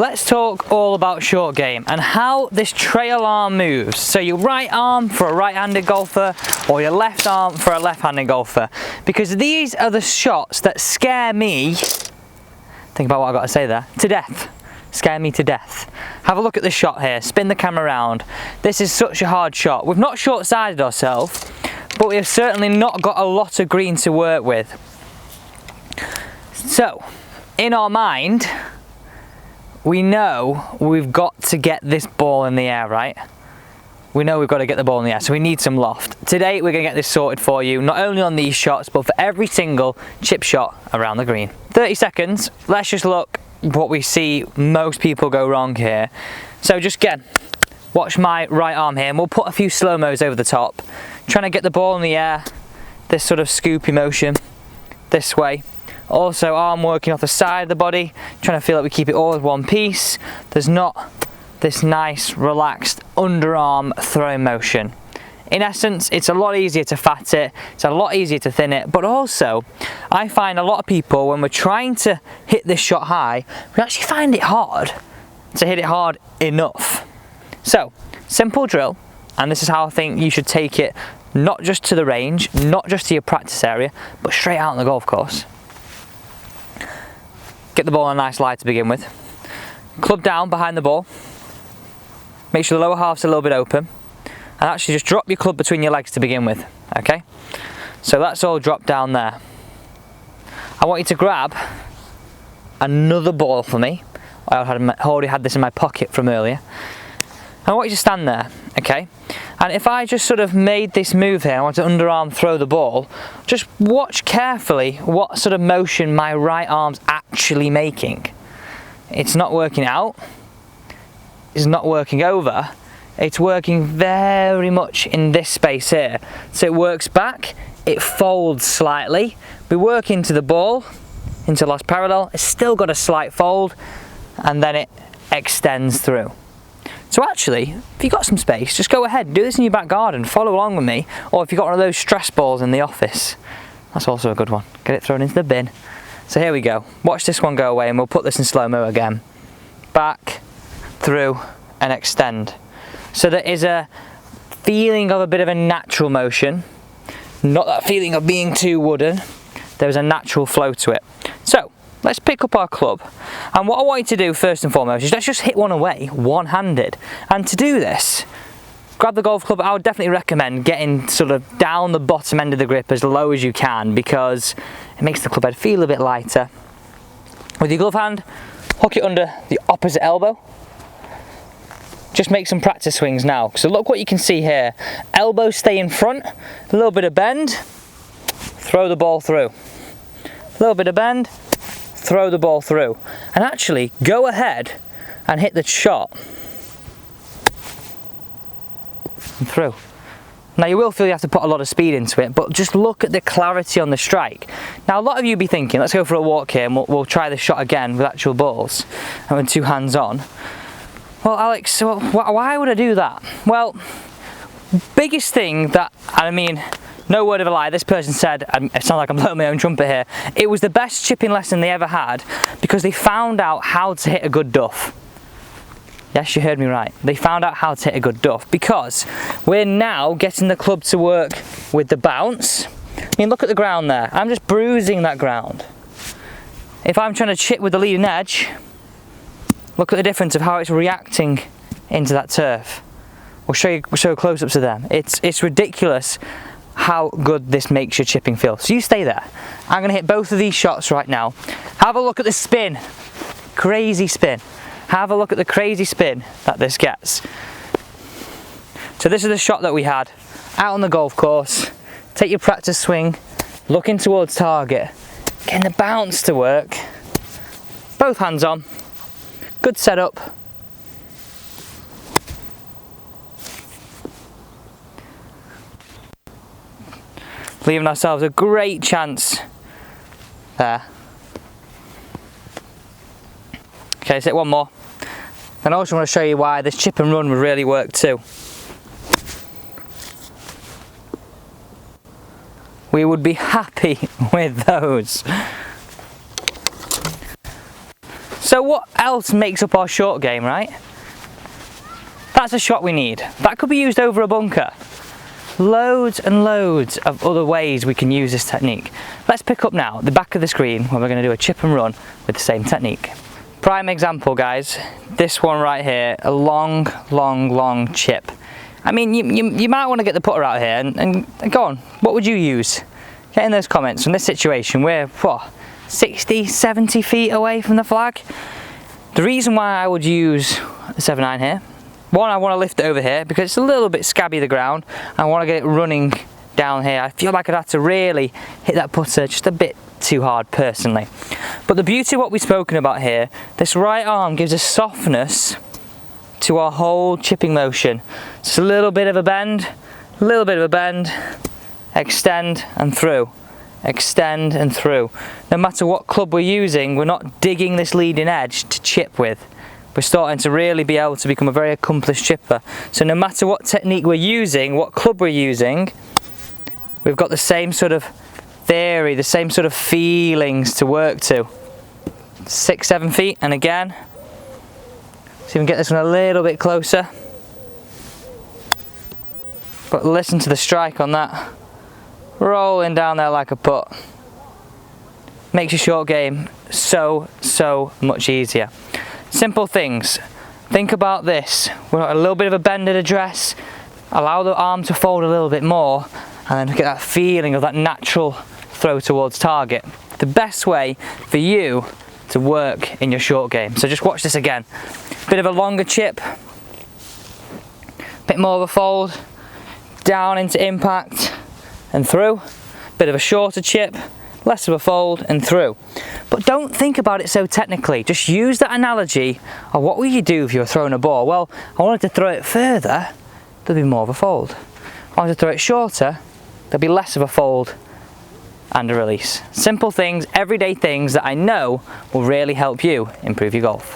let's talk all about short game and how this trail arm moves. So your right arm for a right-handed golfer or your left arm for a left-handed golfer, because these are the shots that scare me, think about what I've got to say there, to death. Scare me to death. Have a look at this shot here, spin the camera around. This is such a hard shot. We've not short-sided ourselves, but we have certainly not got a lot of green to work with. So, in our mind, we know we've got to get this ball in the air, right? We know we've got to get the ball in the air, so we need some loft. Today, we're going to get this sorted for you, not only on these shots, but for every single chip shot around the green. 30 seconds, let's just look what we see most people go wrong here. So just again, watch my right arm here, and we'll put a few slow-mos over the top. Trying to get the ball in the air, this sort of scoopy motion, this way. Also arm working off the side of the body, trying to feel like we keep it all as one piece. There's not this nice, relaxed underarm throwing motion. In essence, it's a lot easier to fat it, it's a lot easier to thin it, but also, I find a lot of people, when we're trying to hit this shot high, we actually find it hard to hit it hard enough. So, simple drill, and this is how I think you should take it, not just to the range, not just to your practice area, but straight out on the golf course. Get the ball on a nice lie to begin with. Club down behind the ball. Make sure the lower half's a little bit open. And actually just drop your club between your legs to begin with, okay? So that's all dropped down there. I want you to grab another ball for me. I already had this in my pocket from earlier. I want you to stand there, okay? And if I just sort of made this move here, I want to underarm throw the ball, just watch carefully what sort of motion my right arm's actually making. It's not working out, it's not working over, it's working very much in this space here. So it works back, it folds slightly, we work into the ball, into lost parallel, it's still got a slight fold, and then it extends through. So actually, if you've got some space, just go ahead, do this in your back garden, follow along with me, or if you've got one of those stress balls in the office, that's also a good one. Get it thrown into the bin. So here we go, watch this one go away and we'll put this in slow-mo again. Back, through, and extend. So there is a feeling of a bit of a natural motion, not that feeling of being too wooden, there's a natural flow to it. So, let's pick up our club, and what I want you to do first and foremost is let's just hit one away, one-handed. And to do this, grab the golf club. I would definitely recommend getting sort of down the bottom end of the grip as low as you can, because it makes the club head feel a bit lighter. With your glove hand, hook it under the opposite elbow. Just make some practice swings now. So look what you can see here. Elbows stay in front, a little bit of bend, throw the ball through. A little bit of bend, throw the ball through. And actually, go ahead and hit the shot. And through. Now you will feel you have to put a lot of speed into it, but just look at the clarity on the strike. Now a lot of you be thinking, let's go for a walk here and we'll try this shot again with actual balls and with two hands on. Well, Alex, why would I do that? Well, biggest thing that, I mean, no word of a lie, this person said, it sounds like I'm blowing my own trumpet here, it was the best chipping lesson they ever had because they found out how to hit a good duff. Yes, you heard me right. They found out how to hit a good duff because we're now getting the club to work with the bounce. I mean, look at the ground there. I'm just bruising that ground. If I'm trying to chip with the leading edge, look at the difference of how it's reacting into that turf. We'll show close-ups of them. It's ridiculous how good this makes your chipping feel. So you stay there. I'm going to hit both of these shots right now. Have a look at the spin. Crazy spin. Have a look at the crazy spin that this gets. So this is the shot that we had out on the golf course. Take your practice swing, looking towards target, getting the bounce to work. Both hands on. Good setup. Leaving ourselves a great chance there. Okay, let's hit one more. And I also want to show you why this chip and run would really work too. We would be happy with those. So what else makes up our short game, right? That's a shot we need. That could be used over a bunker. Loads and loads of other ways we can use this technique. Let's pick up now the back of the screen where we're going to do a chip and run with the same technique. Prime example, guys, this one right here, a long chip. I mean, you might want to get the putter out here and go on, what would you use? Get in those comments. From this situation, we're, what, 60, 70 feet away from the flag? The reason why I would use a 7-iron here, one, I want to lift it over here because it's a little bit scabby, the ground. I want to get it running down here. I feel like I'd have to really hit that putter just a bit too hard personally. But the beauty of what we've spoken about here, this right arm gives a softness to our whole chipping motion. Just a little bit of a bend, extend and through, extend and through. No matter what club we're using, we're not digging this leading edge to chip with. We're starting to really be able to become a very accomplished chipper. So no matter what technique we're using, what club we're using, we've got the same sort of theory, the same sort of feelings to work to. 6, 7 feet, and again, see if we can get this one a little bit closer. But listen to the strike on that. Rolling down there like a putt. Makes your short game so much easier. Simple things. Think about this. We've got a little bit of a bend at address. Allow the arm to fold a little bit more, and then get that feeling of that natural throw towards target. The best way for you to work in your short game. So just watch this again. Bit of a longer chip, bit more of a fold, down into impact and through. Bit of a shorter chip, less of a fold and through. But don't think about it so technically. Just use that analogy of what would you do if you were throwing a ball. Well, I wanted to throw it further, there'll be more of a fold. I wanted to throw it shorter, there'll be less of a fold and a release. Simple things, everyday things that I know will really help you improve your golf.